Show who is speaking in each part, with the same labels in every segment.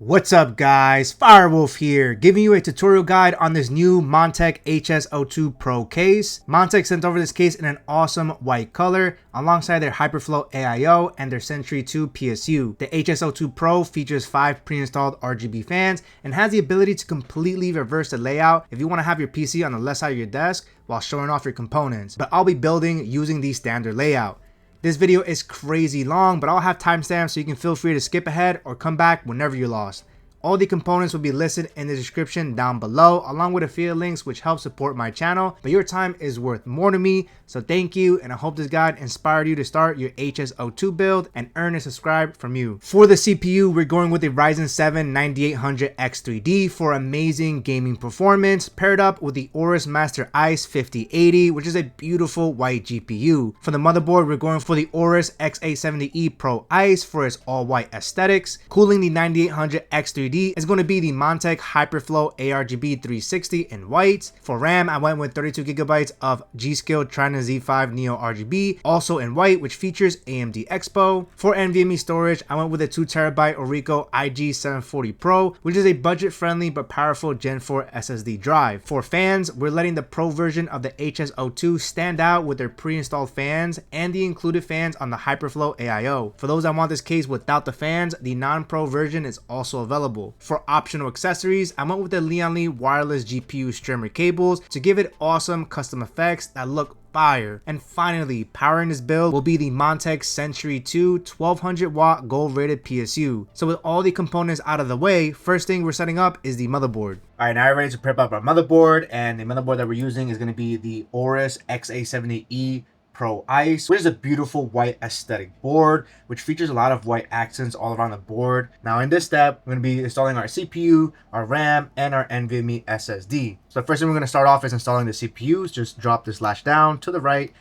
Speaker 1: What's up guys, Firewolf here, giving you a tutorial guide on this new Montech HS02 Pro case. Montech sent over this case in an awesome white color alongside their Hyperflow AIO and their Century II PSU. The HS02 Pro features 5 pre-installed RGB fans and has the ability to completely reverse the layout if you want to have your PC on the left side of your desk while showing off your components. But I'll be building using the standard layout. This video is crazy long, but I'll have timestamps so you can feel free to skip ahead or come back whenever you're lost. All the components will be listed in the description down below, along with affiliate links which help support my channel, but your time is worth more to me, so thank you, and I hope this guide inspired you to start your HS02 build and earn a subscribe from you. For the CPU, we're going with a Ryzen 7 9800X3D for amazing gaming performance, paired up with the AORUS Master ICE 5080, which is a beautiful white GPU. For the motherboard, we're going for the AORUS X870E Pro ICE for its all-white aesthetics. Cooling the 9800X3D is going to be the Montech Hyperflow ARGB 360 in white. For RAM, I went with 32GB of G.SKILL Neo RGB, also in white, which features AMD EXPO. For NVMe storage, I went with a 2TB ORICO IG740 Pro, which is a budget-friendly but powerful Gen 4 SSD drive. For fans, we're letting the Pro version of the HS02 stand out with their pre-installed fans and the included fans on the Hyperflow AIO. For those that want this case without the fans, the non-Pro version is also available. For optional accessories, I went with the Lian wireless GPU Strimer cables to give it awesome custom effects that look fire. And finally, powering this build will be the Montech Century II 1200 watt gold rated PSU. So with all the components out of the way, first thing we're setting up is the motherboard. Alright, now we're ready to prep up our motherboard, and the motherboard that we're using is going to be the AORUS X870E Pro ICE, which is a beautiful white aesthetic board, which features a lot of white accents all around the board. Now in this step, we're going to be installing our CPU, our RAM, and our NVMe SSD. So the first thing we're going to start off is installing the CPUs. Just drop this latch down to the right,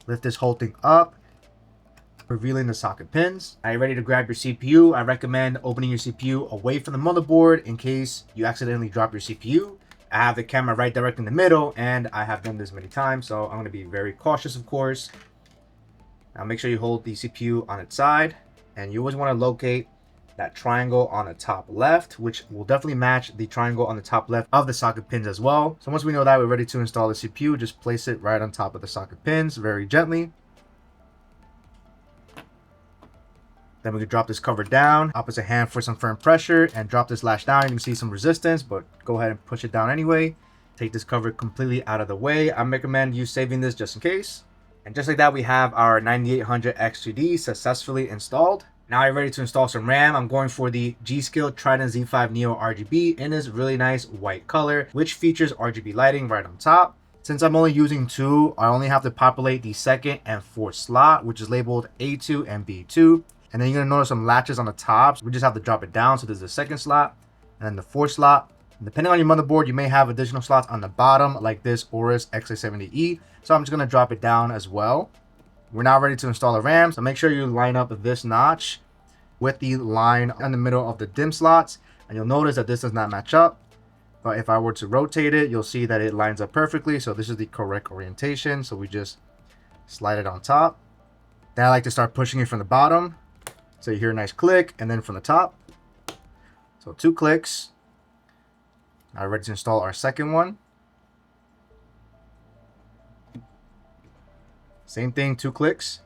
Speaker 1: lift this whole thing up, revealing the socket pins. Are you ready to grab your CPU? I recommend opening your CPU away from the motherboard in case you accidentally drop your CPU. I have the camera right direct in the middle, and I have done this many times, so I'm going to be very cautious, of course. Now make sure you hold the CPU on its side, and you always want to locate that triangle on the top left, which will definitely match the triangle on the top left of the socket pins as well. So once we know that we're ready to install the CPU, just place it right on top of the socket pins very gently. Then we can drop this cover down, opposite hand for some firm pressure, and drop this latch down. You can see some resistance, but go ahead and push it down anyway. Take this cover completely out of the way. I recommend you saving this just in case. And just like that, we have our 9800X3D successfully installed. Now you're ready to install some RAM. I'm going for the G.SKILL Z5 Neo RGB in this really nice white color, which features RGB lighting right on top. Since I'm only using 2, I only have to populate the second and fourth slot, which is labeled A2 and B2. And then you're going to notice some latches on the top. We just have to drop it down. So there's the second slot and then the fourth slot. And depending on your motherboard, you may have additional slots on the bottom like this AORUS X870E. So I'm just going to drop it down as well. We're now ready to install the RAM. So make sure you line up this notch with the line in the middle of the DIMM slots. And you'll notice that this does not match up. But if I were to rotate it, you'll see that it lines up perfectly. So this is the correct orientation. So we just slide it on top. Then I like to start pushing it from the bottom. So you hear a nice click, and then from the top. So 2 clicks. Now we're ready to install our second one. Same thing, 2 clicks.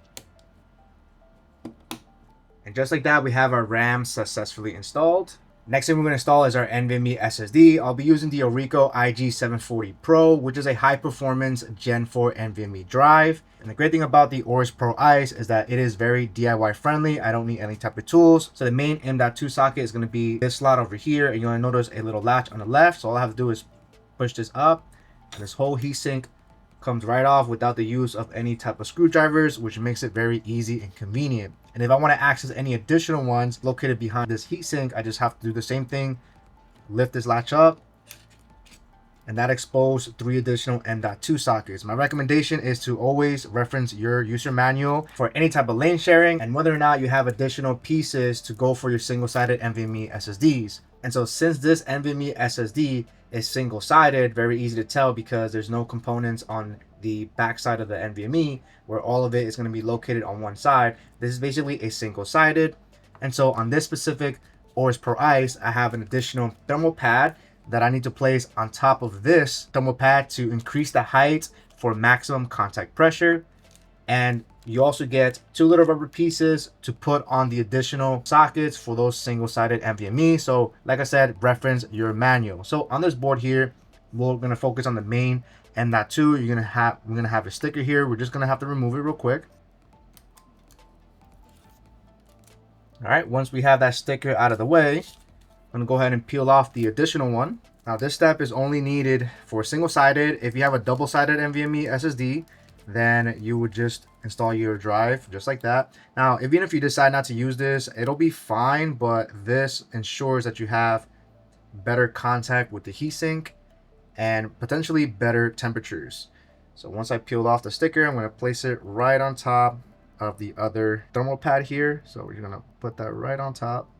Speaker 1: And just like that, we have our RAM successfully installed. Next thing we're going to install is our NVMe SSD. I'll be using the ORICO IG740 Pro, which is a high-performance Gen 4 NVMe drive. And the great thing about the AORUS Pro ICE is that it is very DIY friendly. I don't need any type of tools. So the main M.2 socket is going to be this slot over here, and you're going to notice a little latch on the left. So all I have to do is push this up, and this whole heatsink comes right off without the use of any type of screwdrivers, which makes it very easy and convenient. And if I want to access any additional ones located behind this heatsink, I just have to do the same thing. Lift this latch up, and that exposed 3 additional M.2 sockets. My recommendation is to always reference your user manual for any type of lane sharing and whether or not you have additional pieces to go for your single-sided NVMe SSDs. And so since this NVMe SSD is single-sided, very easy to tell because there's no components on the back side of the NVMe where all of it is going to be located on one side. This is basically a single-sided. And so on this specific ORICO Pro ICE, I have an additional thermal pad that I need to place on top of this thermal pad to increase the height for maximum contact pressure. And you also get 2 little rubber pieces to put on the additional sockets for those single-sided NVMe. So like I said, reference your manual. So on this board here, we're gonna focus on the main M.2. We're gonna have a sticker here. We're just gonna have to remove it real quick. All right, once we have that sticker out of the way, I'm gonna go ahead and peel off the additional one. Now this step is only needed for single-sided. If you have a double-sided NVMe SSD, then you would just install your drive just like that. Now, even if you decide not to use this, it'll be fine, but this ensures that you have better contact with the heatsink and potentially better temperatures. So once I peeled off the sticker, I'm gonna place it right on top of the other thermal pad here. So we're gonna put that right on top.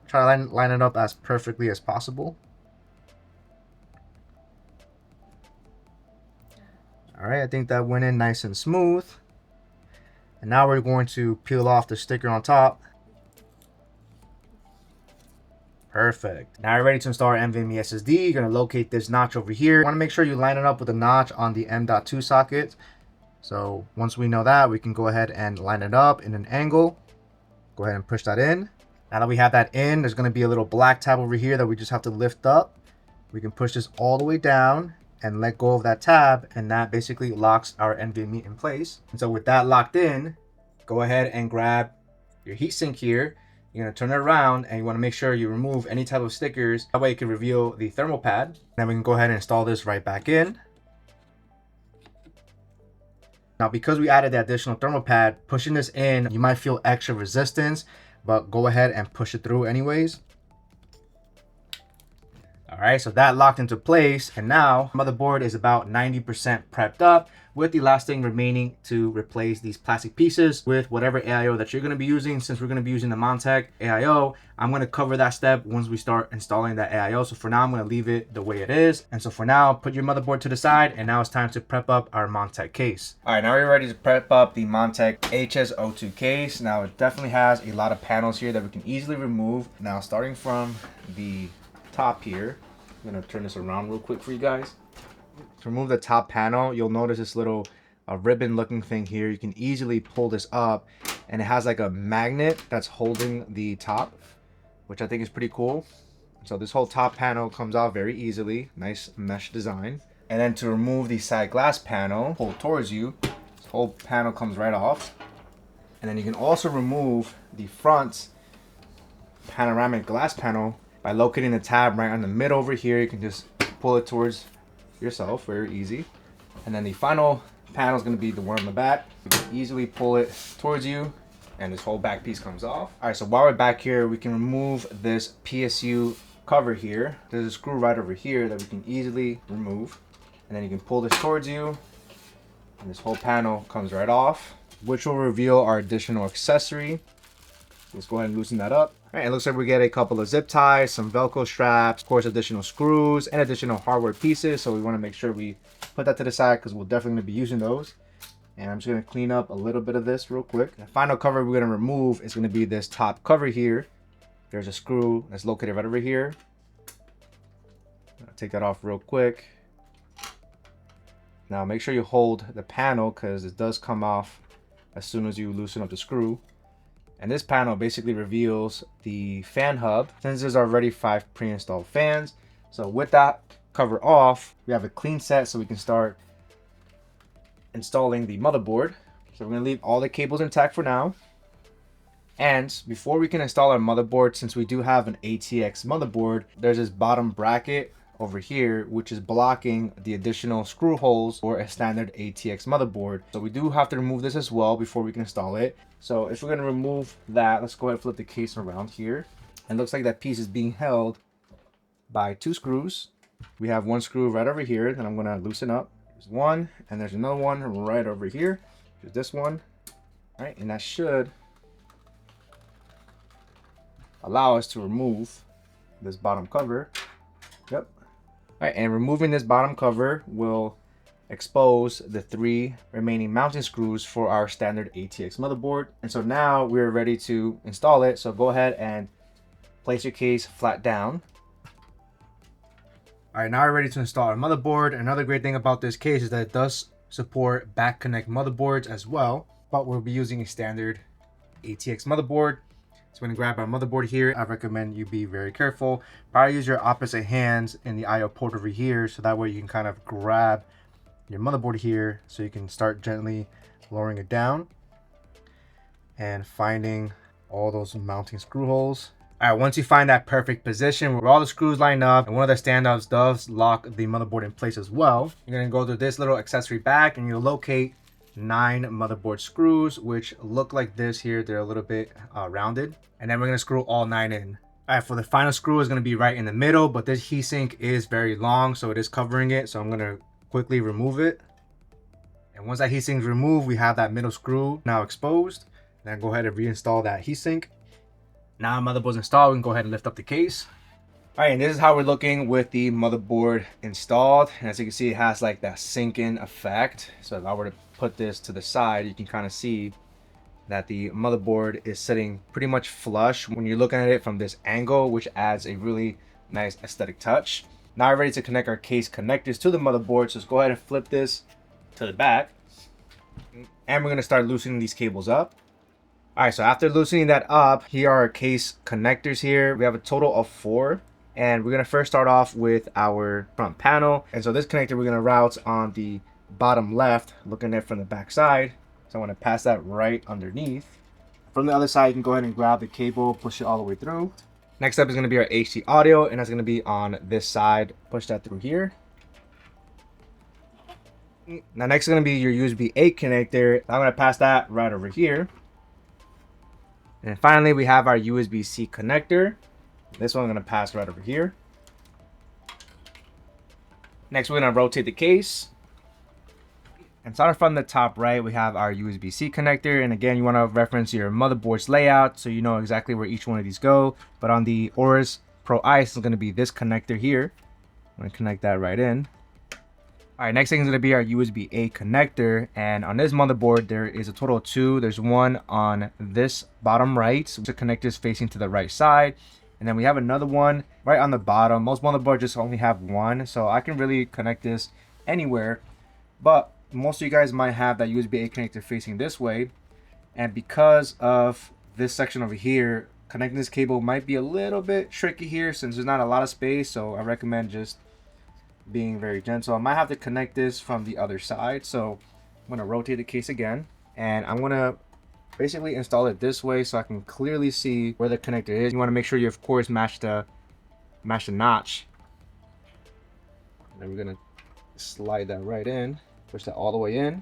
Speaker 1: Try to line it up as perfectly as possible. All right, I think that went in nice and smooth. And now we're going to peel off the sticker on top. Perfect. Now you're ready to install our NVMe SSD. You're gonna locate this notch over here. You wanna make sure you line it up with the notch on the M.2 socket. So once we know that, we can go ahead and line it up in an angle. Go ahead and push that in. Now that we have that in, there's gonna be a little black tab over here that we just have to lift up. We can push this all the way down and let go of that tab, and that basically locks our NVMe in place. And so with that locked in, go ahead and grab your heatsink here. You're gonna turn it around and you wanna make sure you remove any type of stickers. That way you can reveal the thermal pad. Then we can go ahead and install this right back in. Now, because we added the additional thermal pad, pushing this in, you might feel extra resistance, but go ahead and push it through anyways. All right, so that locked into place, and now motherboard is about 90% prepped up, with the last thing remaining to replace these plastic pieces with whatever AIO that you're going to be using. Since we're going to be using the Montech AIO, I'm going to cover that step once we start installing that AIO. So for now, I'm going to leave it the way it is. And so for now, put your motherboard to the side, and now it's time to prep up our Montech case. All right, now we're ready to prep up the Montech HS02 case. Now it definitely has a lot of panels here that we can easily remove. Now starting from the top here, I'm going to turn this around real quick for you guys. To remove the top panel, you'll notice this little ribbon looking thing here. You can easily pull this up, and it has like a magnet that's holding the top, which I think is pretty cool. So this whole top panel comes out very easily. Nice mesh design. And then to remove the side glass panel, pull towards you, this whole panel comes right off. And then you can also remove the front panoramic glass panel by locating the tab right on the middle over here. You can just pull it towards yourself, very easy. And then the final panel is going to be the one on the back. You can easily pull it towards you, and this whole back piece comes off. All right, so while we're back here, we can remove this PSU cover here. There's a screw right over here that we can easily remove, and then you can pull this towards you, and this whole panel comes right off, which will reveal our additional accessory. Let's go ahead and loosen that up. All right, it looks like we get a couple of zip ties, some Velcro straps, of course, additional screws, and additional hardware pieces. So we want to make sure we put that to the side because we'll definitely be using those. And I'm just going to clean up a little bit of this real quick. The final cover we're going to remove is going to be this top cover here. There's a screw that's located right over here. I'll take that off real quick. Now make sure you hold the panel because it does come off as soon as you loosen up the screw. And this panel basically reveals the fan hub. Since there's already 5 pre-installed fans, so with that cover off, we have a clean set so we can start installing the motherboard. So we're gonna leave all the cables intact for now. And before we can install our motherboard, since we do have an ATX motherboard, there's this bottom bracket over here which is blocking the additional screw holes for a standard ATX motherboard. So we do have to remove this as well before we can install it. So if we're going to remove that, let's go ahead and flip the case around here. It looks like that piece is being held by 2 screws. We have 1 screw right over here that I'm going to loosen up. There's one, and there's another one right over here. There's this one. All right, and that should allow us to remove this bottom cover. Yep. All right, and removing this bottom cover will expose the 3 remaining mounting screws for our standard ATX motherboard. And so now we're ready to install it. So go ahead and place your case flat down. All right, now we're ready to install our motherboard. Another great thing about this case is that it does support back connect motherboards as well, but we'll be using a standard ATX motherboard. So we're gonna grab our motherboard here. I recommend you be very careful. Probably use your opposite hands in the IO port over here, so that way you can kind of grab your motherboard here, so you can start gently lowering it down and finding all those mounting screw holes. All right, once you find that perfect position where all the screws line up and one of the standoffs does lock the motherboard in place as well, you're gonna go to this little accessory bag and you'll locate 9 motherboard screws, which look like this here. They're a little bit rounded, and then we're gonna screw all 9 in. All right, for the final screw is gonna be right in the middle, but this heatsink is very long, so it is covering it. So I'm gonna quickly remove it. And once that heatsink is removed, we have that middle screw now exposed. Then go ahead and reinstall that heatsink. Now motherboard's installed, we can go ahead and lift up the case. All right, and this is how we're looking with the motherboard installed. And as you can see, it has like that sink-in effect. So if I were to put this to the side, you can kind of see that the motherboard is sitting pretty much flush when you're looking at it from this angle, which adds a really nice aesthetic touch. Now we're ready to connect our case connectors to the motherboard. So let's go ahead and flip this to the back. And we're gonna start loosening these cables up. All right, so after loosening that up, here are our case connectors here. We have a total of 4. And we're gonna first start off with our front panel. And so this connector we're gonna route on the bottom left, looking at it from the back side. So I wanna pass that right underneath. From the other side, you can go ahead and grab the cable, push it all the way through. Next up is gonna be our HD audio, and that's gonna be on this side. Push that through here. Now next is gonna be your USB-A connector. I'm gonna pass that right over here. And finally, we have our USB-C connector. This one I'm gonna pass right over here. Next, we're gonna rotate the case. And starting from the top right, we have our USB-C connector. And again, you wanna reference your motherboard's layout so you know exactly where each one of these go. But on the AORUS Pro ICE, it's gonna be this connector here. I'm gonna connect that right in. All right, next thing is going to be our USB-A connector, and on this motherboard there is a total of 2. There's one on this bottom right, so the connector is facing to the right side, and then we have another one right on the bottom. Most motherboards just only have one, so I can really connect this anywhere, but most of you guys might have that USB-A connector facing this way, and because of this section over here, connecting this cable might be a little bit tricky here since there's not a lot of space. So I recommend just being very gentle. I might have to connect this from the other side, so I'm going to rotate the case again, and I'm going to basically install it this way so I can clearly see where the connector is. You want to make sure you of course match the notch, and then we're going to slide that right in, push that all the way in.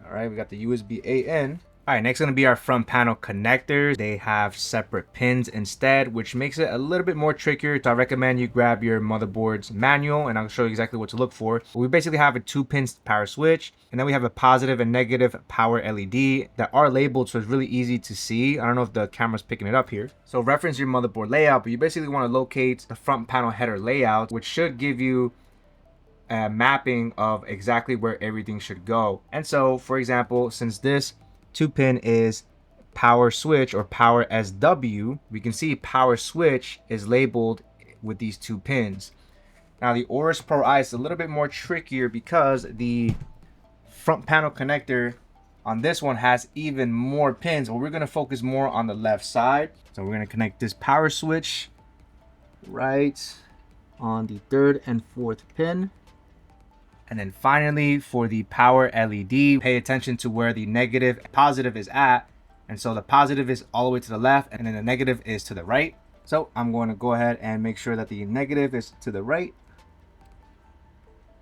Speaker 1: All right, we got the USB-A in. All right, next is going to be our front panel connectors. They have separate pins instead, which makes it a little bit more trickier. So I recommend you grab your motherboard's manual, and I'll show you exactly what to look for. We basically have a 2-pin power switch, and then we have a positive and negative power LED that are labeled, so it's really easy to see. I don't know if the camera's picking it up here. So reference your motherboard layout, but you basically want to locate the front panel header layout, which should give you a mapping of exactly where everything should go. And so, for example, since this 2-pin is power switch or power SW, we can see power switch is labeled with these 2 pins. Now the AORUS Pro ICE is a little bit more trickier because the front panel connector on this one has even more pins, but we're going to focus more on the left side. So we're going to connect this power switch right on the 3rd and 4th pin. And then finally, for the power LED, pay attention to where the negative and positive is at. And so the positive is all the way to the left, and then the negative is to the right. So I'm going to go ahead and make sure that the negative is to the right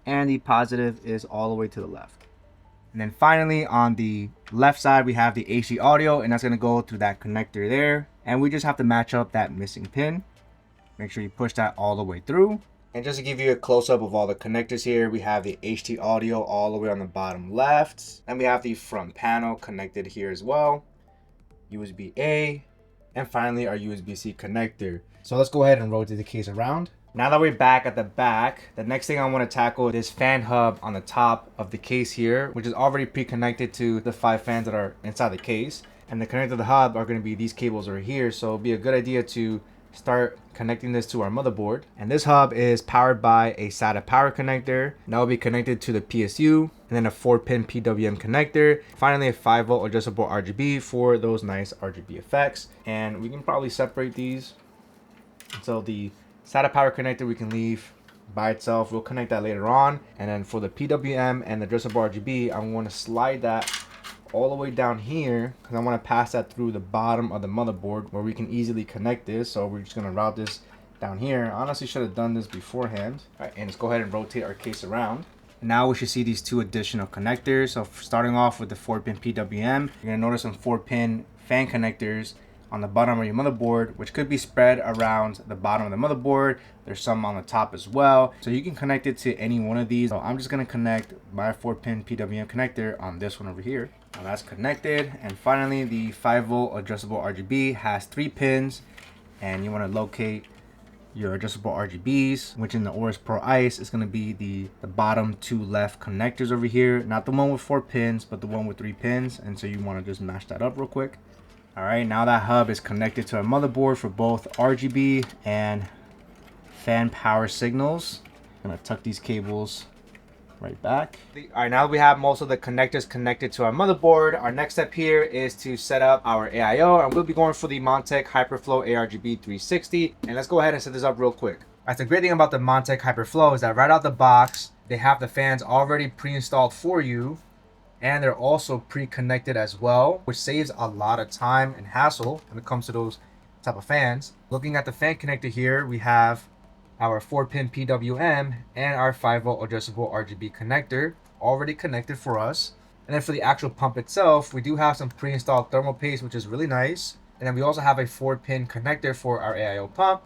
Speaker 1: and the positive is all the way to the left. And then finally, on the left side, we have the HD audio, and that's going to go through that connector there. And we just have to match up that missing pin. Make sure you push that all the way through. And just to give you a close-up of all the connectors here, we have the HD audio all the way on the bottom left. And we have the front panel connected here as well. USB-A. And finally, our USB-C connector. So let's go ahead and rotate the case around. Now that we're back at the back, the next thing I want to tackle is this fan hub on the top of the case here, which is already pre-connected to the 5 fans that are inside the case. And the connector to the hub are going to be these cables over here. So it'll be a good idea to start connecting this to our motherboard. And this hub is powered by a SATA power connector. That will be connected to the PSU, and then a 4-pin PWM connector. Finally, a 5-volt adjustable RGB for those nice RGB effects. And we can probably separate these. So the SATA power connector we can leave by itself. We'll connect that later on. And then for the PWM and the adjustable RGB, I'm going to slide that all the way down here because I want to pass that through the bottom of the motherboard where we can easily connect this. So we're just going to route this down here. Honestly, should have done this beforehand. All right, and let's go ahead and rotate our case around. Now we should see these two additional connectors. So starting off with the 4-pin PWM, you're going to notice some 4-pin fan connectors on the bottom of your motherboard, which could be spread around the bottom of the motherboard. There's some on the top as well. So you can connect it to any one of these. So I'm just going to connect my 4-pin PWM connector on this one over here. Now that's connected. And finally, the 5-volt adjustable RGB has 3 pins, and you want to locate your adjustable RGBs, which in the AORUS Pro ICE is going to be the bottom 2 left connectors over here, not the one with 4 pins, but the one with 3 pins. And so you want to just match that up real quick. All right, now that hub is connected to a motherboard for both RGB and fan power signals. I'm gonna tuck these cables right back. All right, now that we have most of the connectors connected to our motherboard, our next step here is to set up our AIO, and we'll be going for the Montech Hyperflow ARGB 360. And let's go ahead and set this up real quick. That's the great thing about the Montech Hyperflow is that right out the box, they have the fans already pre-installed for you, and they're also pre-connected as well, which saves a lot of time and hassle when it comes to those type of fans. Looking at the fan connector here, we have our 4-pin PWM and our 5-volt adjustable RGB connector already connected for us. And then for the actual pump itself, we do have some pre-installed thermal paste, which is really nice. And then we also have a 4-pin connector for our AIO pump,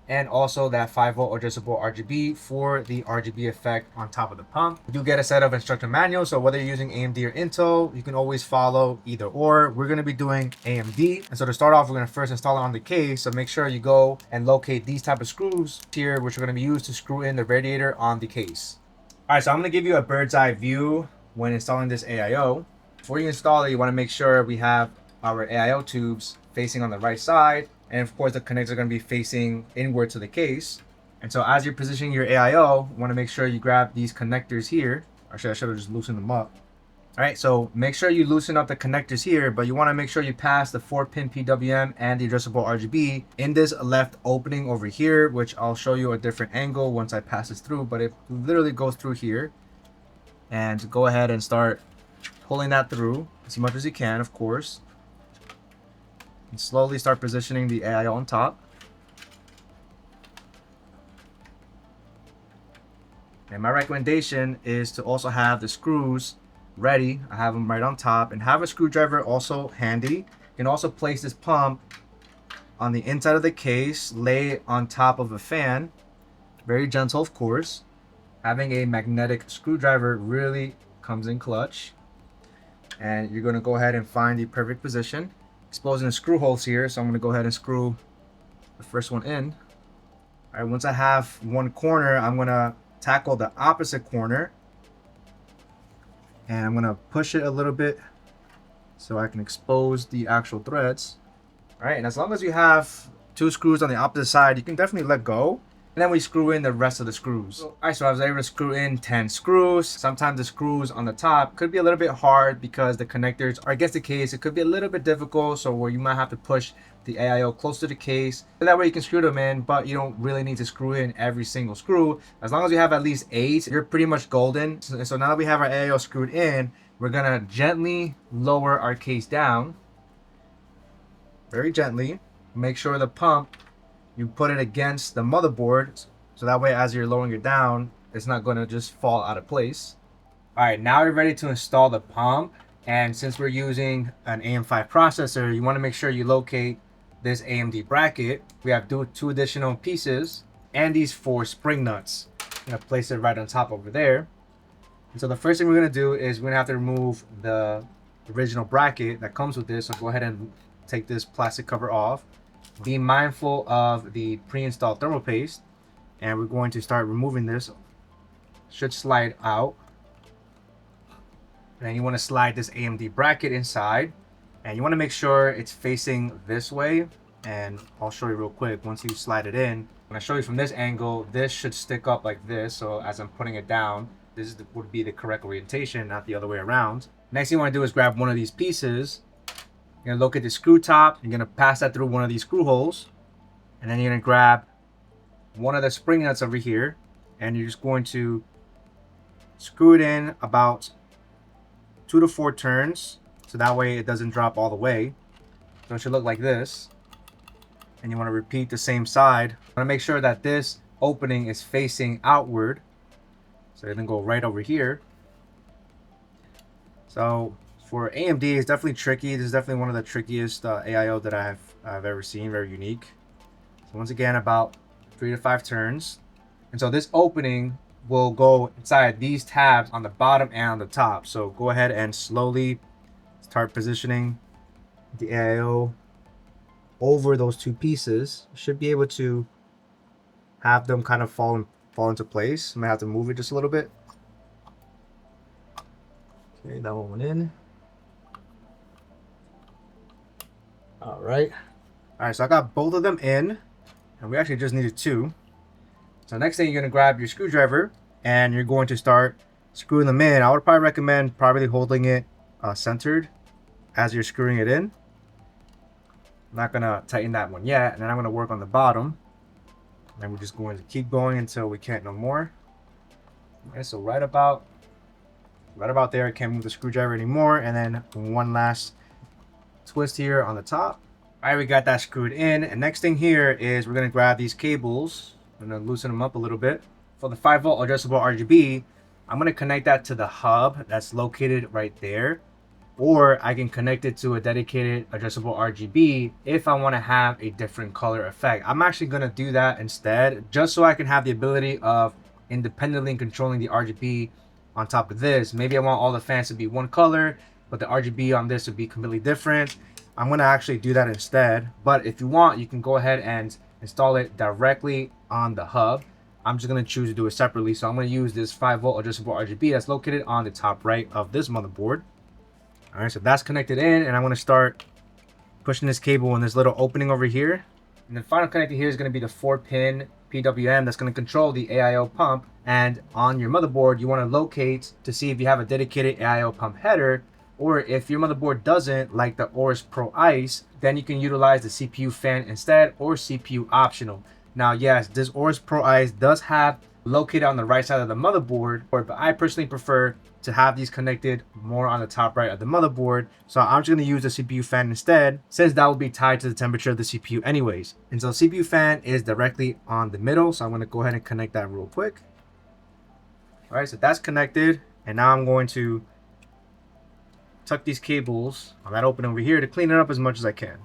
Speaker 1: and also that 5-volt adjustable RGB for the RGB effect on top of the pump. We do get a set of instruction manuals, so whether you're using AMD or Intel, you can always follow either or. We're going to be doing AMD, and so to start off, we're going to first install it on the case. So make sure you go and locate these type of screws here, which are going to be used to screw in the radiator on the case. All right, so I'm going to give you a bird's eye view when installing this AIO. Before you install it, you want to make sure we have our AIO tubes facing on the right side. And of course, the connectors are going to be facing inward to the case. And so as you're positioning your AIO, you want to make sure you grab these connectors here. Actually, I should have just loosened them up. All right, so make sure you loosen up the connectors here, but you want to make sure you pass the 4-pin PWM and the adjustable RGB in this left opening over here, which I'll show you a different angle once I pass this through, but it literally goes through here. And go ahead and start pulling that through as much as you can, of course. And slowly start positioning the AIO on top. And my recommendation is to also have the screws ready. I have them right on top, and have a screwdriver also handy. You can also place this pump on the inside of the case, lay it on top of a fan. Very gentle, of course. Having a magnetic screwdriver really comes in clutch. And you're going to go ahead and find the perfect position. Exposing the screw holes here, so I'm going to go ahead and screw the first one in. All right, once I have one corner, I'm going to tackle the opposite corner, and I'm going to push it a little bit so I can expose the actual threads. All right, and as long as you have 2 screws on the opposite side, you can definitely let go. And then we screw in the rest of the screws. All right, so I was able to screw in 10 screws. Sometimes the screws on the top could be a little bit hard because the connectors are against the case. It could be a little bit difficult, so where you might have to push the AIO close to the case. And that way you can screw them in, but you don't really need to screw in every single screw. As long as you have at least 8, you're pretty much golden. So now that we have our AIO screwed in, we're gonna gently lower our case down. Very gently. Make sure the pump, you put it against the motherboard, so that way as you're lowering it down, it's not going to just fall out of place. All right, now we're ready to install the pump. And since we're using an AM5 processor, you want to make sure you locate this AMD bracket. We have 2 additional pieces and these 4 spring nuts. I'm going to place it right on top over there. And so the first thing we're going to do is we're going to have to remove the original bracket that comes with this. So go ahead and take this plastic cover off. Be mindful of the pre-installed thermal paste, and we're going to start removing this. Should slide out, and you want to slide this AMD bracket inside. And you want to make sure it's facing this way. And I'll show you real quick. Once you slide it in, when I show you from this angle, this should stick up like this. So as I'm putting it down, this would be the correct orientation, not the other way around. Next thing you want to do is grab one of these pieces. You're going to locate the screw top. You're going to pass that through one of these screw holes. And then you're going to grab one of the spring nuts over here. And you're just going to screw it in about 2 to 4 turns. So that way it doesn't drop all the way. So it should look like this. And you want to repeat the same side. You want to make sure that this opening is facing outward. So then go right over here. So for AMD, it's definitely tricky. This is definitely one of the trickiest AIO that I've ever seen. Very unique. So once again, about 3 to 5 turns. And so this opening will go inside these tabs on the bottom and on the top. So go ahead and slowly start positioning the AIO over those 2 pieces. You should be able to have them kind of fall into place. I might have to move it just a little bit. Okay, that one went in. All right, so I got both of them in, and we actually just needed 2. So next thing, you're gonna grab your screwdriver and you're going to start screwing them in. I would probably recommend probably holding it centered as you're screwing it in. I'm not gonna tighten that one yet, and then I'm gonna work on the bottom. And we're just going to keep going until we can't no more. Okay, so right about there, I can't move the screwdriver anymore. And then one last twist here on the top. All right, we got that screwed in. And next thing here is we're gonna grab these cables. I'm gonna loosen them up a little bit. For the 5-volt adjustable RGB, I'm gonna connect that to the hub that's located right there. Or I can connect it to a dedicated adjustable RGB if I want to have a different color effect. I'm actually going to do that instead, just so I can have the ability of independently controlling the RGB on top of this. Maybe I want all the fans to be one color, but the RGB on this would be completely different. I'm going to actually do that instead. But if you want, you can go ahead and install it directly on the hub. I'm just going to choose to do it separately. So I'm going to use this 5-volt adjustable RGB that's located on the top right of this motherboard. All right, so that's connected in, and I'm going to start pushing this cable in this little opening over here. And the final connector here is going to be the 4-pin PWM that's going to control the AIO pump. And on your motherboard, you want to locate to see if you have a dedicated AIO pump header, or if your motherboard doesn't, like the AORUS Pro ICE, then you can utilize the CPU fan instead, or CPU optional. Now, yes, this AORUS Pro ICE does have located on the right side of the motherboard, but I personally prefer to have these connected more on the top right of the motherboard. So I'm just going to use the CPU fan instead, since that will be tied to the temperature of the CPU anyways. And so CPU fan is directly on the middle, so I'm going to go ahead and connect that real quick. All right, so that's connected, and now I'm going to tuck these cables on that opening over here to clean it up as much as I can.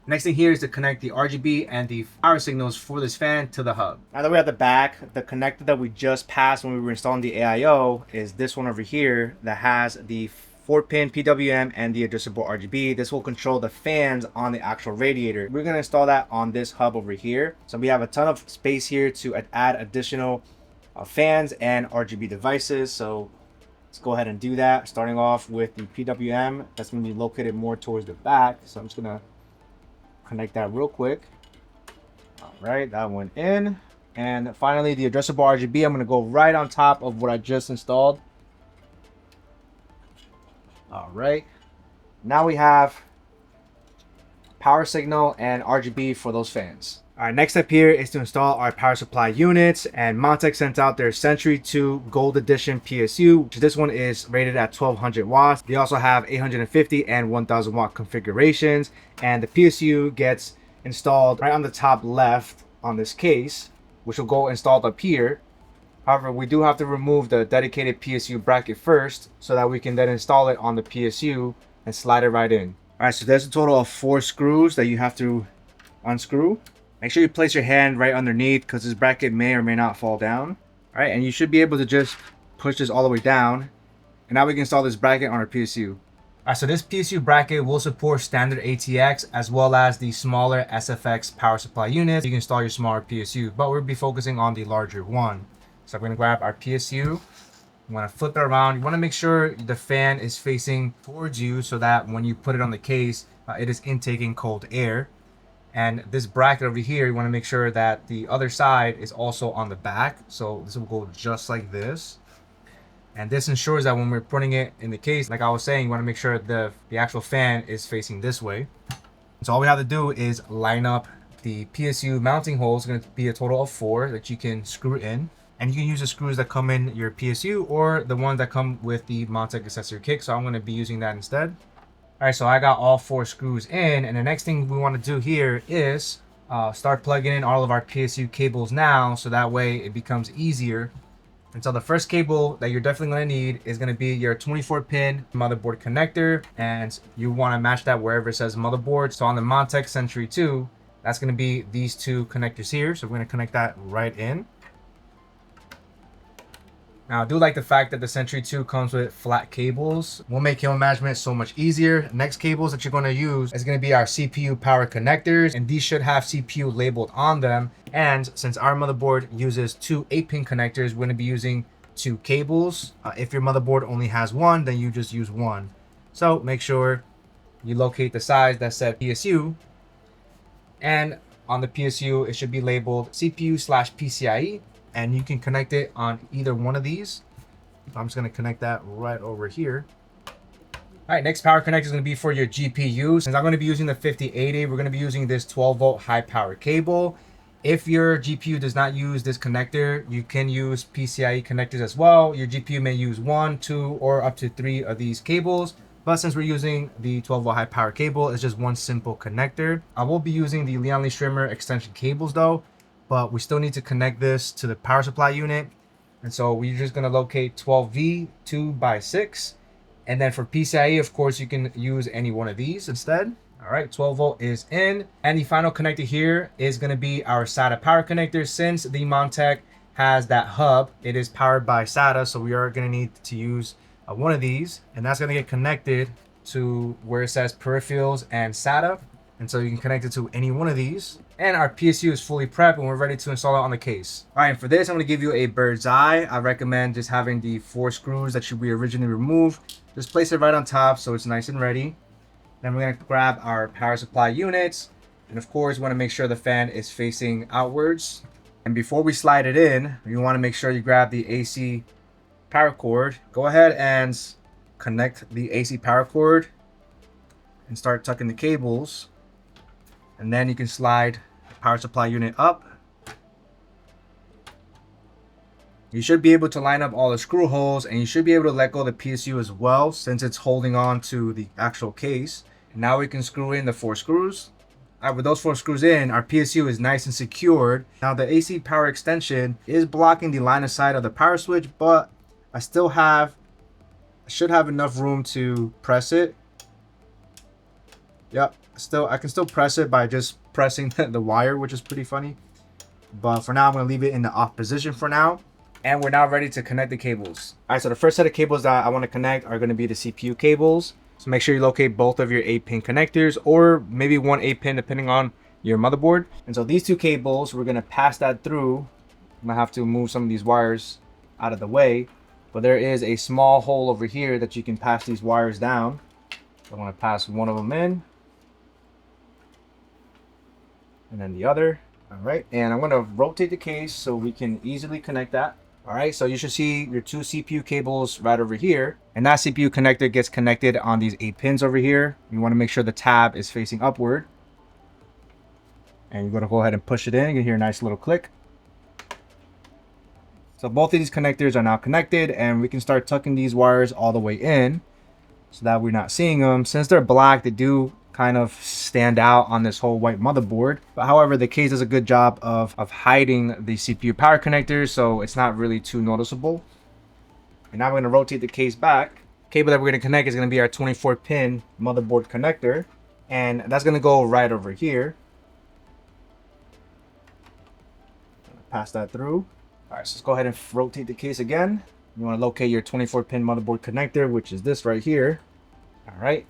Speaker 1: Next thing here is to connect the RGB and the power signals for this fan to the hub. Now that we're at the back, the connector that we just passed when we were installing the AIO is this one over here that has the 4-pin PWM and the adjustable RGB. This will control the fans on the actual radiator. We're going to install that on this hub over here. So we have a ton of space here to add additional fans and RGB devices. So let's go ahead and do that. Starting off with the PWM, that's going to be located more towards the back. So I'm just going to connect that real quick. All right, that went in. And finally, the adjustable RGB, I'm going to go right on top of what I just installed. All right, now we have power signal and RGB for those fans. All right, next step here is to install our power supply units, and Montech sent out their Century II Gold Edition PSU. This one is rated at 1200 watts. They also have 850 and 1000 watt configurations, and the PSU gets installed right on the top left on this case, which will go installed up here. However, we do have to remove the dedicated PSU bracket first so that we can then install it on the PSU and slide it right in. All right, so there's a total of 4 screws that you have to unscrew. Make sure you place your hand right underneath because this bracket may or may not fall down. All right, and you should be able to just push this all the way down. And now we can install this bracket on our PSU. All right, so this PSU bracket will support standard ATX as well as the smaller SFX power supply units. You can install your smaller PSU, but we'll be focusing on the larger one. So I'm going to grab our PSU. You want to flip it around. You want to make sure the fan is facing towards you so that when you put it on the case, it is intaking cold air. And this bracket over here, you want to make sure that the other side is also on the back. So this will go just like this. And this ensures that when we're putting it in the case, like I was saying, you want to make sure the actual fan is facing this way. So all we have to do is line up the PSU mounting holes. It's going to be a total of 4 that you can screw in. And you can use the screws that come in your PSU or the ones that come with the Montech accessory kit. So I'm going to be using that instead. All right, so I got all 4 screws in. And the next thing we want to do here is start plugging in all of our PSU cables now. So that way it becomes easier. And so the first cable that you're definitely going to need is going to be your 24-pin motherboard connector. And you want to match that wherever it says motherboard. So on the Montech Century II, that's going to be these 2 connectors here. So we're going to connect that right in. Now, I do like the fact that the Century II comes with flat cables. Will make cable management so much easier. Next cables that you're going to use is going to be our CPU power connectors, and these should have CPU labeled on them. And since our motherboard uses 2 8-pin connectors, we're going to be using 2 cables. If your motherboard only has 1, then you just use 1. So make sure you locate the size that said PSU, and on the PSU, it should be labeled CPU/PCIe. And you can connect it on either one of these. I'm just going to connect that right over here. All right, next power connector is going to be for your GPU. Since I'm going to be using the 5080, we're going to be using this 12-volt high power cable. If your GPU does not use this connector, you can use PCIe connectors as well. Your GPU may use 1, 2, or up to 3 of these cables. But since we're using the 12-volt high power cable, it's just one simple connector. I will be using the Lian Strimer extension cables though. But we still need to connect this to the power supply unit. And so we're just going to locate 12V 2x6. And then for PCIe, of course, you can use any one of these instead. All right, 12 volt is in. And the final connector here is going to be our SATA power connector. Since the Montech has that hub, it is powered by SATA. So we are going to need to use one of these. And that's going to get connected to where it says peripherals and SATA. And so you can connect it to any one of these. And our PSU is fully prepped and we're ready to install it on the case. All right, and for this, I'm gonna give you a bird's eye. I recommend just having the 4 screws that should be originally removed. Just place it right on top so it's nice and ready. Then we're gonna grab our power supply units. And of course, we wanna make sure the fan is facing outwards. And before we slide it in, you wanna make sure you grab the AC power cord. Go ahead and connect the AC power cord and start tucking the cables. And then you can slide the power supply unit up. You should be able to line up all the screw holes, and you should be able to let go of the PSU as well since it's holding on to the actual case. And now we can screw in the 4 screws. All right, with those 4 screws in, our PSU is nice and secured. Now the AC power extension is blocking the line of sight of the power switch, but I should have enough room to press it. Yep. I can still press it by just pressing the wire, which is pretty funny. But for now, I'm going to leave it in the off position for now. And we're now ready to connect the cables. All right, so the first set of cables that I want to connect are going to be the CPU cables. So make sure you locate both of your 8-pin connectors, or maybe one 8-pin depending on your motherboard. And so these 2 cables, we're going to pass that through. I'm going to have to move some of these wires out of the way. But there is a small hole over here that you can pass these wires down. So I'm going to pass one of them in. And then the other. All right, and I'm going to rotate the case so we can easily connect that. All right, so you should see your 2 CPU cables right over here, and that CPU connector gets connected on these 8 pins over here. You want to make sure the tab is facing upward, and you're going to go ahead and push it in. You can hear a nice little click. So both of these connectors are now connected, and we can start tucking these wires all the way in so that we're not seeing them. Since they're black, they do kind of stand out on this whole white motherboard. But however, the case does a good job of hiding the CPU power connectors, so it's not really too noticeable. And now we're going to rotate the case back. Cable that we're going to connect is going to be our 24-pin motherboard connector, and that's going to go right over here. Pass that through. All right, so let's go ahead and rotate the case again. You want to locate your 24-pin motherboard connector, which is this right here. All right.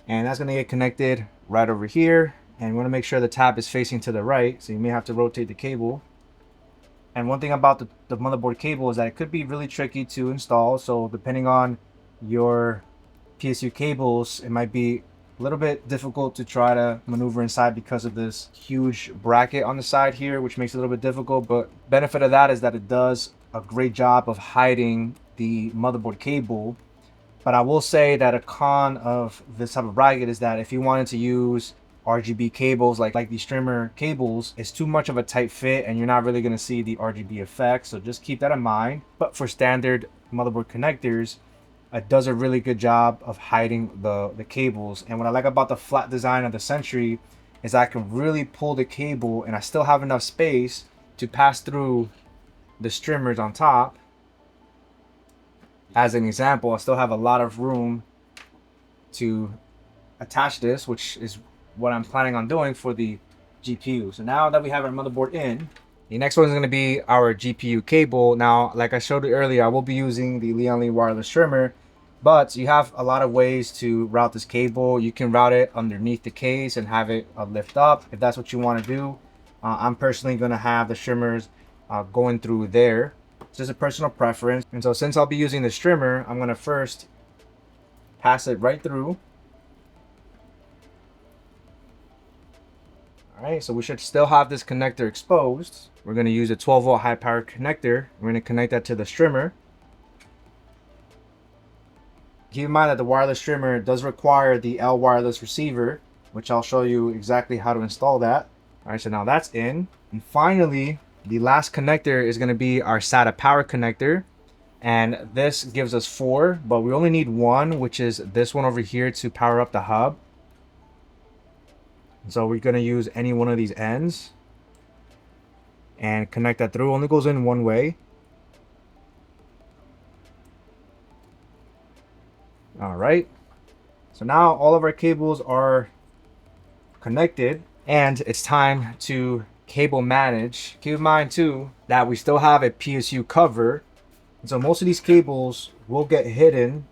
Speaker 1: And that's going to get connected right over here. And we want to make sure the tab is facing to the right. So you may have to rotate the cable. And one thing about the motherboard cable is that it could be really tricky to install. So depending on your PSU cables, it might be a little bit difficult to try to maneuver inside because of this huge bracket on the side here, which makes it a little bit difficult. But benefit of that is that it does a great job of hiding the motherboard cable. But I will say that a con of this type of bracket is that if you wanted to use RGB cables like these Strimer cables, it's too much of a tight fit and you're not really going to see the RGB effect. So just keep that in mind. But for standard motherboard connectors, it does a really good job of hiding the cables. And what I like about the flat design of the Century is I can really pull the cable and I still have enough space to pass through the streamers on top. As an example, I still have a lot of room to attach this, which is what I'm planning on doing for the GPU. So now that we have our motherboard in, the next one is going to be our GPU cable. Now, like I showed you earlier, I will be using the Lian wireless trimmer, but you have a lot of ways to route this cable. You can route it underneath the case and have it lift up if that's what you want to do. I'm personally going to have the trimmers going through there. It's just a personal preference. And so since I'll be using the trimmer, I'm going to first pass it right through. All right, so we should still have this connector exposed. We're going to use a 12-volt high power connector. We're going to connect that to the trimmer. Keep in mind that the wireless trimmer does require the L wireless receiver, which I'll show you exactly how to install that. All right, so now that's in. And finally, the last connector is going to be our SATA power connector. And this gives us 4, but we only need 1, which is this one over here to power up the hub. So we're going to use any one of these ends and connect that through. Only goes in one way. All right. So now all of our cables are connected and it's time to cable manage. Keep in mind too that we still have a PSU cover. And so most of these cables will get hidden.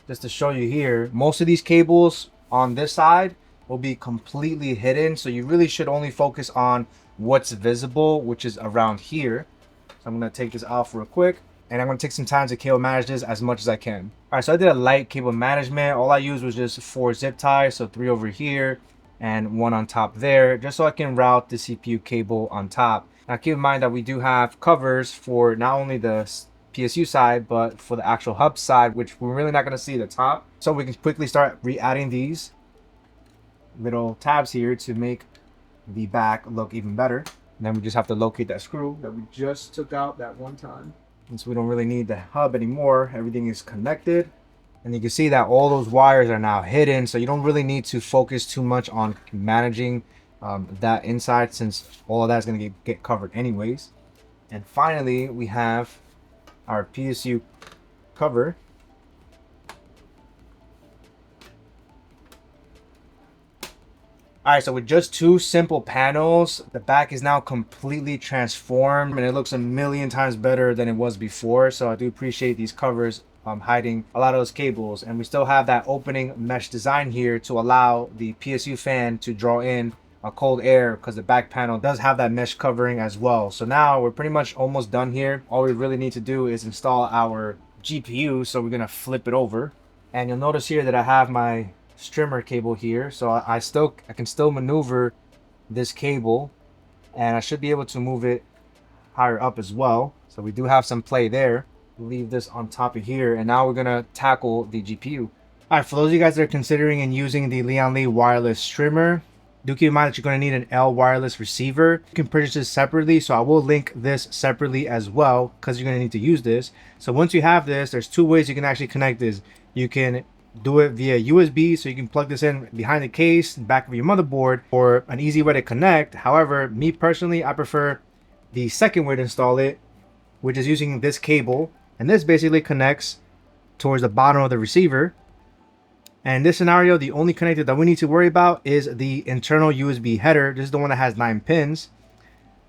Speaker 1: Just to show you here, most of these cables on this side will be completely hidden. So you really should only focus on what's visible, which is around here. So I'm going to take this off real quick and I'm going to take some time to cable manage this as much as I can. All right, so I did a light cable management. All I used was just 4 zip ties. So 3 over here and 1 on top there, just so I can route the CPU cable on top. Now keep in mind that we do have covers for not only the PSU side, but for the actual hub side, which we're really not going to see the top. So we can quickly start re-adding these little tabs here to make the back look even better. And then we just have to locate that screw that we just took out that one time. And so we don't really need the hub anymore. Everything is connected. And you can see that all those wires are now hidden. So you don't really need to focus too much on managing that inside, since all of that is going to get covered anyways. And finally, we have our PSU cover. All right, so with just 2 simple panels, the back is now completely transformed and it looks a million times better than it was before. So I do appreciate these covers hiding a lot of those cables. And we still have that opening mesh design here to allow the PSU fan to draw in cold air, because the back panel does have that mesh covering as well. So now we're pretty much almost done here. All we really need to do is install our GPU. So we're gonna flip it over and you'll notice here that I have my Strimer cable here. So I can still maneuver this cable and I should be able to move it higher up as well. So we do have some play there. Leave this on top of here and now we're gonna tackle the GPU. All right, for those of you guys that are considering and using the Lian wireless Strimer, do keep in mind that you're going to need an L wireless receiver. You can purchase this separately, so I will link this separately as well because you're going to need to use this. So once you have this, there's 2 ways you can actually connect this. You can do it via USB, so you can plug this in behind the case, back of your motherboard, or an easy way to connect. However, me personally, I prefer the second way to install it, which is using this cable. And this basically connects towards the bottom of the receiver. And in this scenario, the only connector that we need to worry about is the internal USB header. This is the one that has 9 pins,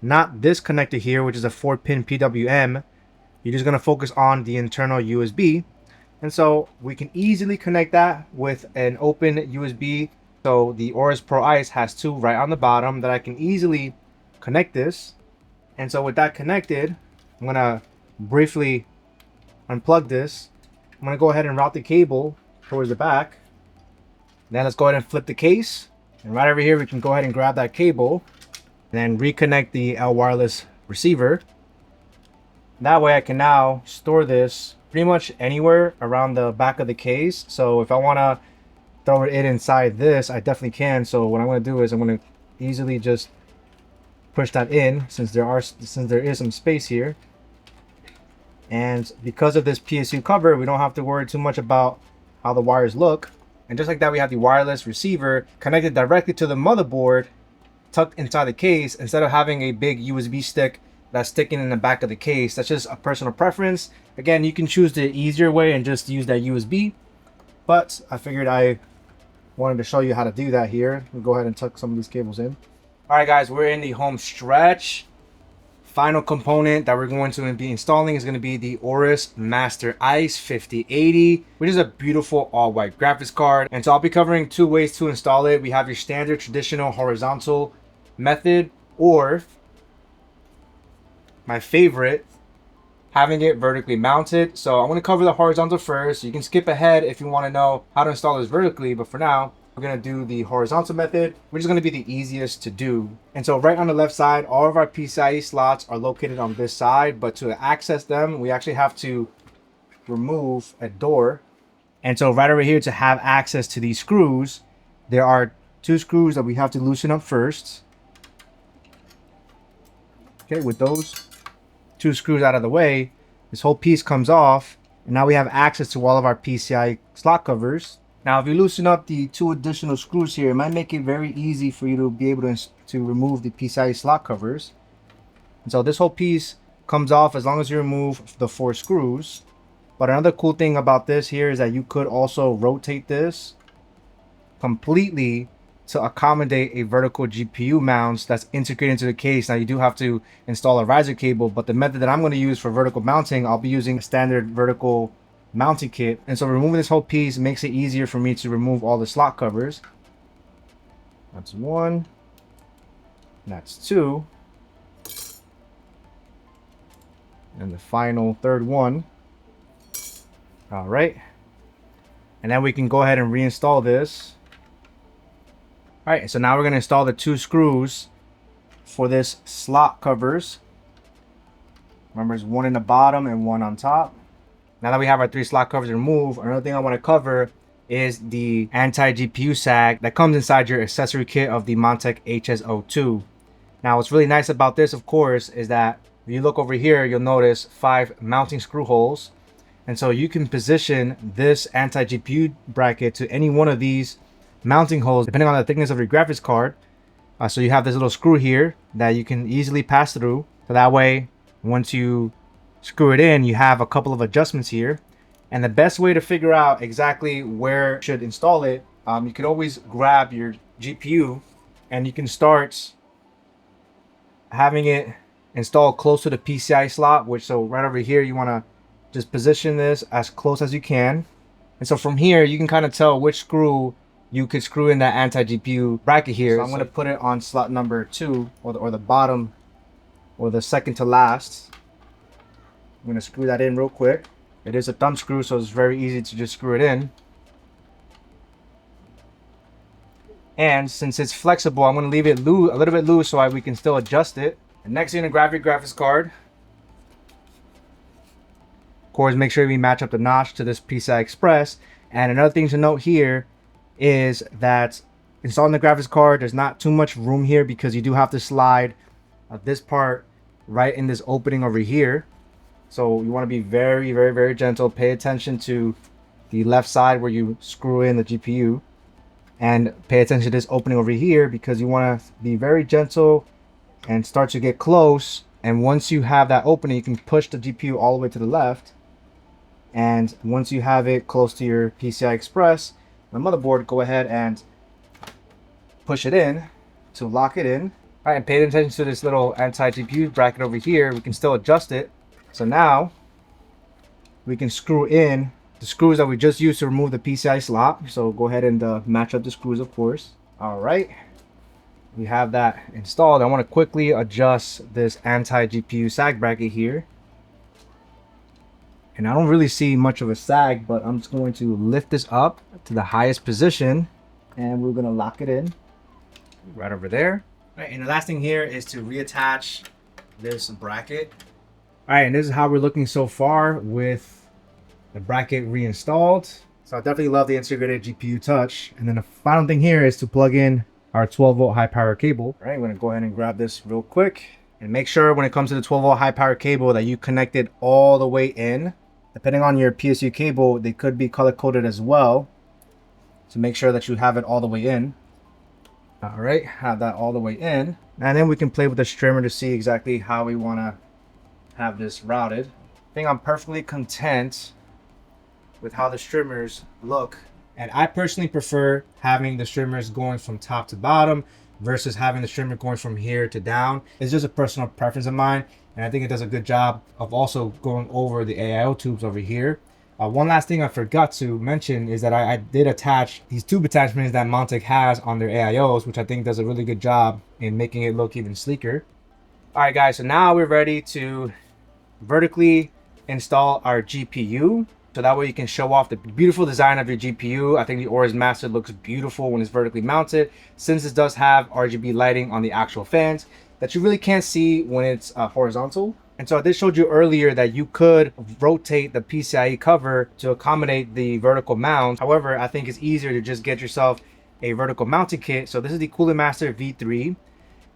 Speaker 1: not this connector here, which is a 4-pin PWM. You're just going to focus on the internal USB. And so we can easily connect that with an open USB. So the AORUS Pro ICE has 2 right on the bottom that I can easily connect this And so with that connected, I'm gonna briefly unplug this. I'm gonna go ahead and route the cable towards the back. Then let's go ahead and flip the case. And right over here, we can go ahead and grab that cable and then reconnect the wireless receiver. That way I can now store this pretty much anywhere around the back of the case. So if I wanna throw it inside this, I definitely can. So what I'm gonna do is I'm gonna easily just push that in since there is some space here. And because of this PSU cover, we don't have to worry too much about how the wires look. And just like that, we have the wireless receiver connected directly to the motherboard, tucked inside the case, instead of having a big USB stick that's sticking in the back of the case. That's just a personal preference. Again, you can choose the easier way and just use that USB, but I figured I wanted to show you how to do that here. We'll go ahead and tuck some of these cables in. All right, guys, we're in the home stretch. Final component that we're going to be installing is going to be the AORUS Master ICE 5080, which is a beautiful all-white graphics card. And so I'll be covering two ways to install it. We have your standard traditional horizontal method, or my favorite, having it vertically mounted. So I'm going to cover the horizontal first. You can skip ahead if you want to know how to install this vertically, but for now we're going to do the horizontal method, which is going to be the easiest to do. And so right on the left side, all of our PCIe slots are located on this side, but to access them, we actually have to remove a door. And so right over here, to have access to these screws, there are two screws that we have to loosen up first. Okay, with those two screws out of the way, this whole piece comes off, and now we have access to all of our PCIe slot covers. Now, if you loosen up the two additional screws here, it might make it very easy for you to be able to remove the PCIe slot covers. And so this whole piece comes off as long as you remove the 4 screws. But another cool thing about this here is that you could also rotate this completely to accommodate a vertical GPU mount that's integrated into the case. Now, you do have to install a riser cable, but the method that I'm going to use for vertical mounting, I'll be using a standard vertical mounting kit. And so removing this whole piece makes it easier for me to remove all the slot covers. That's 1. That's 2. And the final third one. All right. And then we can go ahead and reinstall this. All right, so now we're going to install the 2 screws for this slot covers. Remember, there's 1 in the bottom and 1 on top. Now that we have our 3 slot covers removed, another thing I want to cover is the anti-GPU sag that comes inside your accessory kit of the Montech HS02. Now, what's really nice about this, of course, is that if you look over here, you'll notice 5 mounting screw holes. And so you can position this anti-GPU bracket to any one of these mounting holes, depending on the thickness of your graphics card. So you have this little screw here that you can easily pass through. So that way, once you screw it in, you have a couple of adjustments here. And the best way to figure out exactly where you should install it, you can always grab your GPU and you can start having it installed close to the PCI slot, which, so right over here, you want to just position this as close as you can. And so from here, you can kind of tell which screw you could screw in that anti-GPU bracket here. So I'm going to put it on slot number 2, or the bottom, or the second to last. I'm going to screw that in real quick. It is a thumb screw, so it's very easy to just screw it in. And since it's flexible, I'm going to leave it a little bit loose so we can still adjust it. And next, you're going to grab your graphics card. Of course, make sure we match up the notch to this PCI Express. And another thing to note here is that installing the graphics card, there's not too much room here because you do have to slide this part right in this opening over here. So you want to be very, very, very gentle. Pay attention to the left side where you screw in the GPU, and pay attention to this opening over here because you want to be very gentle and start to get close. And once you have that opening, you can push the GPU all the way to the left. And once you have it close to your PCI Express, the motherboard, go ahead and push it in to lock it in. All right, and pay attention to this little anti-GPU bracket over here. We can still adjust it. So now we can screw in the screws that we just used to remove the PCI slot. So go ahead and match up the screws, of course. All right. we have that installed. I want to quickly adjust this anti-GPU sag bracket here. And I don't really see much of a sag, but I'm just going to lift this up to the highest position and we're going to lock it in right over there. All right, and the last thing here is to reattach this bracket. All right, and this is how we're looking so far with the bracket reinstalled. So I definitely love the integrated GPU touch. And then the final thing here is to plug in our 12-volt high power cable. All right, I'm going to go ahead and grab this real quick and make sure when it comes to the 12-volt high power cable that you connect it all the way in. Depending on your PSU cable, they could be color coded as well. So make sure that you have it all the way in. All right, have that all the way in. And then we can play with the Strimer to see exactly how we want to have this routed. I think I'm perfectly content with how the Strimers look. And I personally prefer having the Strimers going from top to bottom versus having the Strimmer going from here to down. It's just a personal preference of mine. And I think it does a good job of also going over the AIO tubes over here. One last thing I forgot to mention is that I did attach these tube attachments that Montech has on their AIOs, which I think does a really good job in making it look even sleeker. All right, guys, so now we're ready to vertically install our GPU. So that way you can show off the beautiful design of your GPU. I think the AORUS Master looks beautiful when it's vertically mounted, since it does have RGB lighting on the actual fans that you really can't see when it's horizontal. And so I did showed you earlier that you could rotate the PCIe cover to accommodate the vertical mount. However, I think it's easier to just get yourself a vertical mounting kit. So this is the Cooling Master V3.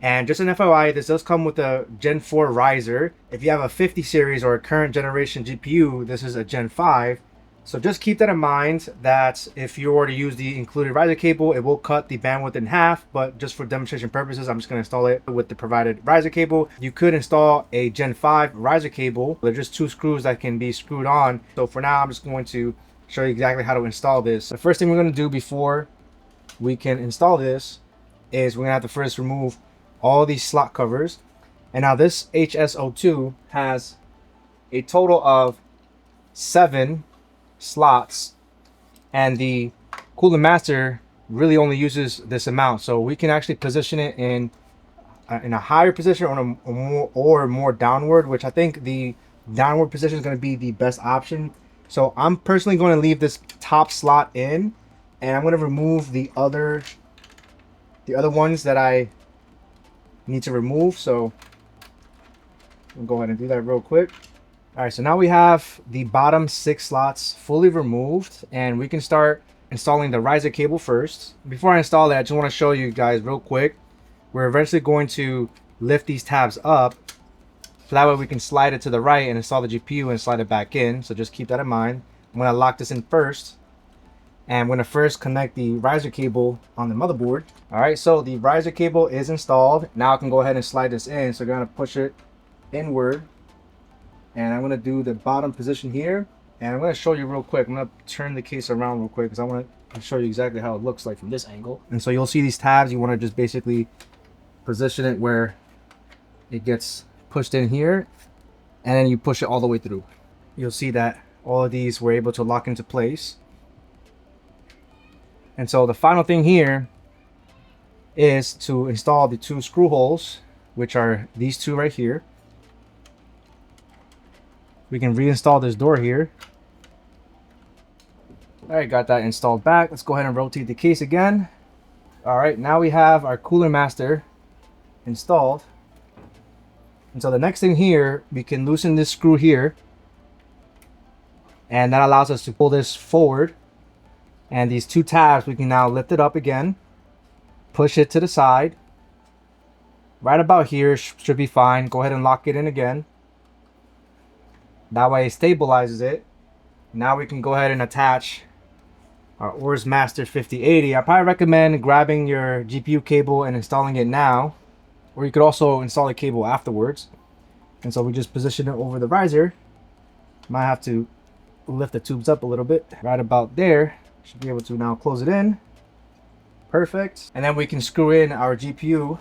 Speaker 1: And just an FYI, this does come with a Gen 4 riser. If you have a 50 series or a current generation GPU, this is a Gen 5. So just keep that in mind that if you were to use the included riser cable, it will cut the bandwidth in half, but just for demonstration purposes, I'm just going to install it with the provided riser cable. You could install a Gen 5 riser cable. They're just 2 screws that can be screwed on. So for now, I'm just going to show you exactly how to install this. The first thing we're going to do before we can install this is we're going to have to first remove all these slot covers. And now this HS02 has a total of 7 slots, and the Cooling Master really only uses this amount, so we can actually position it in a higher position or more downward, which I think the downward position is going to be the best option. So I'm personally going to leave this top slot in, and I'm going to remove the other ones that I need to remove. So we'll go ahead and do that real quick. All right, so now we have the bottom 6 slots fully removed, and we can start installing the riser cable first. Before I install that, I just want to show you guys real quick. We're eventually going to lift these tabs up, so that way we can slide it to the right and install the GPU and slide it back in. So just keep that in mind. I'm going to lock this in first, and I'm going to first connect the riser cable on the motherboard. All right, so the riser cable is installed. Now I can go ahead and slide this in. So I'm going to push it inward. And I'm going to do the bottom position here. And I'm going to show you real quick. I'm going to turn the case around real quick because I want to show you exactly how it looks like from this angle. And so you'll see these tabs. You want to just basically position it where it gets pushed in here. And then you push it all the way through. You'll see that all of these were able to lock into place. And so the final thing here is to install the 2 screw holes, which are these 2 right here. We can reinstall this door here. All right, got that installed back. Let's go ahead and rotate the case again. All right, now we have our Cooling Master installed. And so the next thing here, we can loosen this screw here. And that allows us to pull this forward. And these 2 tabs, we can now lift it up again. Push it to the side. Right about here should be fine. Go ahead and lock it in again. That way it stabilizes it. Now we can go ahead and attach our AORUS Master 5080. I probably recommend grabbing your GPU cable and installing it now. Or you could also install the cable afterwards. And so we just position it over the riser. Might have to lift the tubes up a little bit. Right about there. Should be able to now close it in. Perfect. And then we can screw in our GPU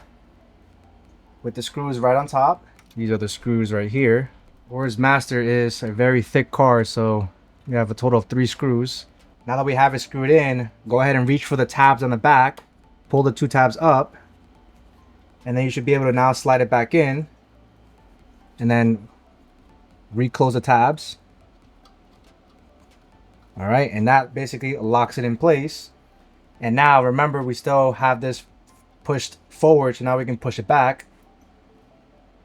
Speaker 1: with the screws right on top. These are the screws right here. AORUS Master is a very thick card, so we have a total of 3 screws. Now that we have it screwed in, go ahead and reach for the tabs on the back. Pull the 2 tabs up. And then you should be able to now slide it back in and then reclose the tabs. All right, and that basically locks it in place. And now remember, we still have this pushed forward, so now we can push it back.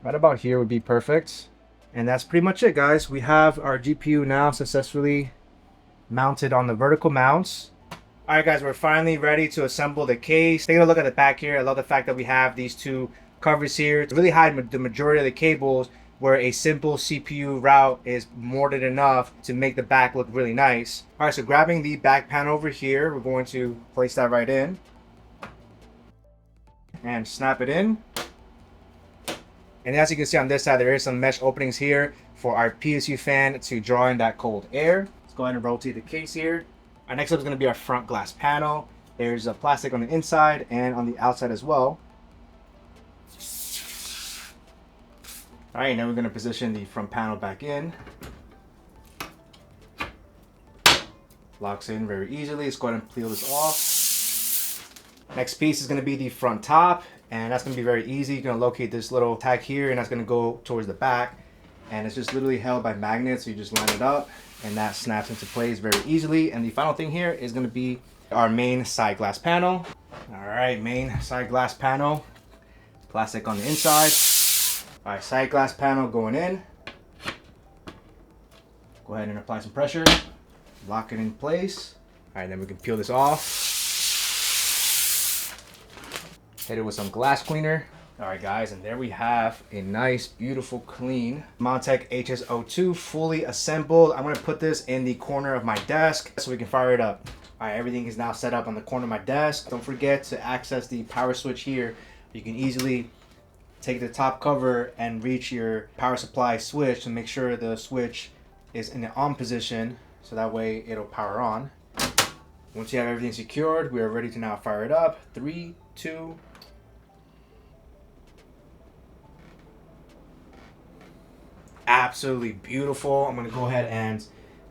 Speaker 1: Right about here would be perfect. And that's pretty much it, guys. We have our GPU now successfully mounted on the vertical mounts. All right, guys, we're finally ready to assemble the case. Take a look at the back here. I love the fact that we have these two covers here to really hide the majority of the cables, where a simple CPU route is more than enough to make the back look really nice. All right, so grabbing the back panel over here, we're going to place that right in and snap it in. And as you can see on this side, there is some mesh openings here for our PSU fan to draw in that cold air. Let's go ahead and rotate the case here. Our next up is going to be our front glass panel. There's a plastic on the inside and on the outside as well. All right, now we're going to position the front panel back in. Locks in very easily. Let's go ahead and peel this off. Next piece is going to be the front top, and that's going to be very easy. You're going to locate this little tag here, and that's going to go towards the back. And it's just literally held by magnets, so you just line it up, and that snaps into place very easily. And the final thing here is going to be our main side glass panel. All right, main side glass panel. Plastic on the inside. All right, side glass panel going in. Go ahead and apply some pressure. Lock it in place. All right, then we can peel this off. Hit it with some glass cleaner. All right, guys, and there we have a nice, beautiful, clean Montech HS02 fully assembled. I'm gonna put this in the corner of my desk so we can fire it up. All right, everything is now set up on the corner of my desk. Don't forget to access the power switch here. You can easily take the top cover and reach your power supply switch to make sure the switch is in the on position, so that way it'll power on. Once you have everything secured, we are ready to now fire it up. 3, 2. Absolutely beautiful. I'm gonna go ahead and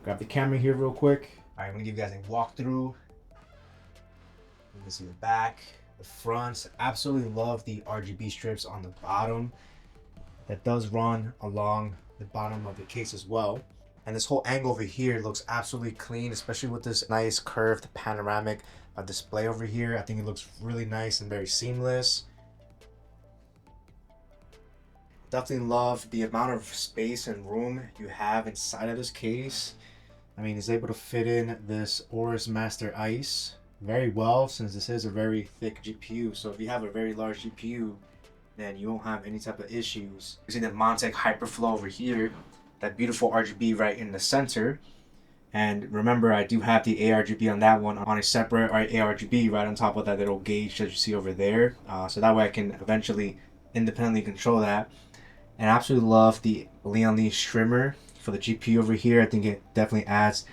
Speaker 1: grab the camera here real quick. All right, I'm gonna give you guys a walkthrough. You can see the back, the fronts. Absolutely love the RGB strips on the bottom. That does run along the bottom of the case as well. And this whole angle over here looks absolutely clean, especially with this nice curved panoramic display over here. I think it looks really nice and very seamless. Definitely love the amount of space and room you have inside of this case. I mean, it's able to fit in this AORUS Master ICE very well, since this is a very thick GPU. So if you have a very large GPU, then you won't have any type of issues. You see the Montech Hyperflow over here, that beautiful RGB right in the center. And remember, I do have the ARGB on that one on a separate ARGB right on top of that little gauge that you see over there. So that way I can eventually independently control that. And I absolutely love the Lian Strimer for the GPU over here. I think it definitely adds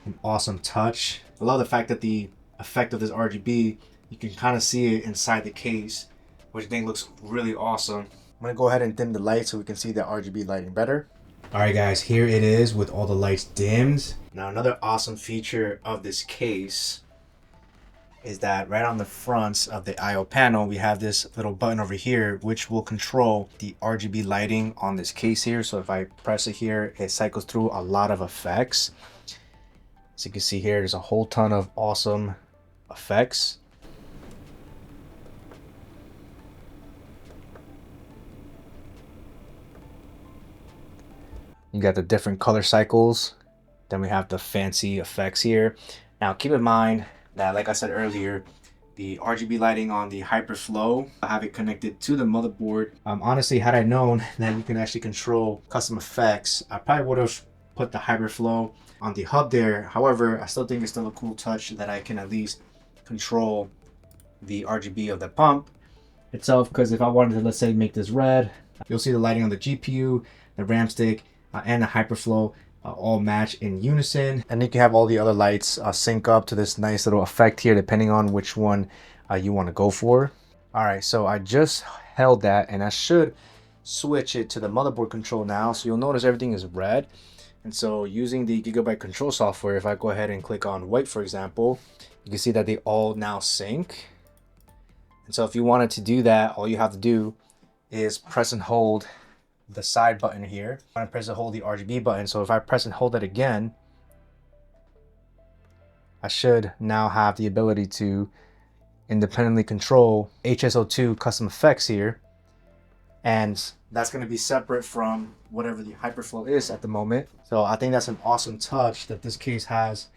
Speaker 1: an awesome touch. I love the fact that the effect of this RGB, you can kind of see it inside the case, which I think looks really awesome. I'm gonna go ahead and dim the light so we can see the RGB lighting better. All right, guys, here it is with all the lights dimmed. Now, another awesome feature of this case is that right on the front of the IO panel, we have this little button over here, which will control the RGB lighting on this case here. So if I press it here, it cycles through a lot of effects. As you can see here, there's a whole ton of awesome effects. You got the different color cycles. Then we have the fancy effects here. Now keep in mind that, like I said earlier, the RGB lighting on the Hyperflow, I have it connected to the motherboard. Honestly, had I known that you can actually control custom effects, I probably would have put the Hyperflow on the hub there. However, I still think it's still a cool touch that I can at least control the RGB of the pump itself, because if I wanted to, let's say, make this red, you'll see the lighting on the GPU, the RAM stick, and the Hyperflow all match in unison. And you can have all the other lights sync up to this nice little effect here, depending on which one you want to go for. All right, so I just held that, and I should switch it to the motherboard control now. So you'll notice everything is red. And so using the Gigabyte control software, if I go ahead and click on white, for example, you can see that they all now sync. And so if you wanted to do that, all you have to do is press and hold the side button here. I'm gonna press and hold the RGB button. So if I press and hold it again, I should now have the ability to independently control HS02 custom effects here. And that's going to be separate from whatever the Hyperflow is at the moment. So I think that's an awesome touch that this case has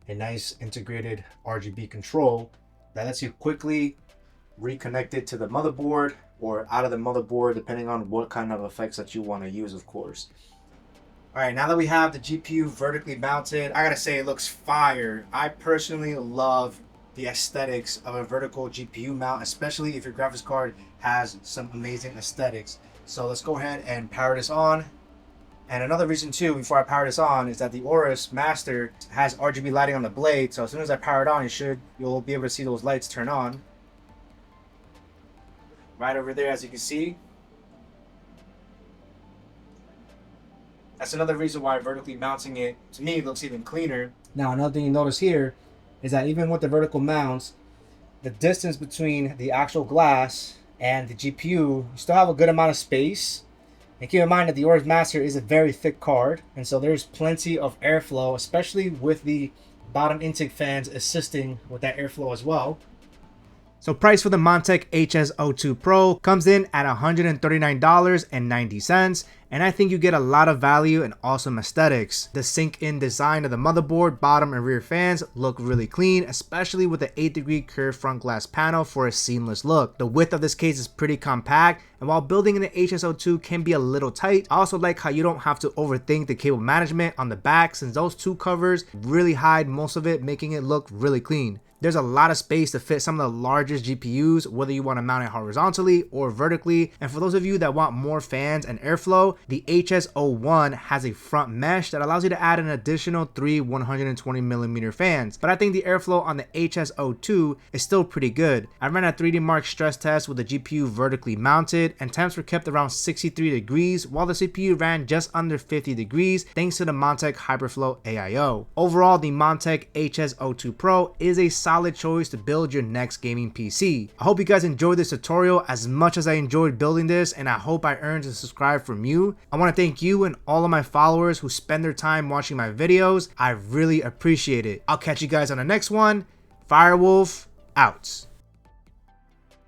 Speaker 1: a nice integrated RGB control that lets you quickly reconnect it to the motherboard or out of the motherboard, depending on what kind of effects that you want to use, of course. All right, now that we have the GPU vertically mounted, I gotta say it looks fire. I personally love the aesthetics of a vertical GPU mount, especially if your graphics card has some amazing aesthetics. So let's go ahead and power this on. And another reason too, before I power this on, is that the AORUS Master has RGB lighting on the blade. So as soon as I power it on, you'll be able to see those lights turn on. Right over there, as you can see. That's another reason why vertically mounting it, to me, looks even cleaner. Now, another thing you notice here is that even with the vertical mounts, the distance between the actual glass and the GPU, you still have a good amount of space. And keep in mind that the AORUS Master is a very thick card, and so there's plenty of airflow, especially with the bottom intake fans assisting with that airflow as well. So price for the Montech HS02 Pro comes in at $139.90, and I think you get a lot of value and awesome aesthetics. The sink-in design of the motherboard, bottom and rear fans look really clean, especially with the 8-degree curved front glass panel for a seamless look. The width of this case is pretty compact, and while building in the HS02 can be a little tight, I also like how you don't have to overthink the cable management on the back, since those two covers really hide most of it, making it look really clean. There's a lot of space to fit some of the largest GPUs, whether you want to mount it horizontally or vertically. And for those of you that want more fans and airflow, the HS01 has a front mesh that allows you to add an additional 3 120mm fans. But I think the airflow on the HS02 is still pretty good. I ran a 3D Mark stress test with the GPU vertically mounted, and temps were kept around 63 degrees, while the CPU ran just under 50 degrees thanks to the Montech Hyperflow AIO. Overall, the Montech HS02 Pro is a solid choice to build your next gaming PC. I hope you guys enjoyed this tutorial as much as I enjoyed building this, and I hope I earned a subscribe from you. I want to thank you and all of my followers who spend their time watching my videos. I really appreciate it. I'll catch you guys on the next one. Firewolf out.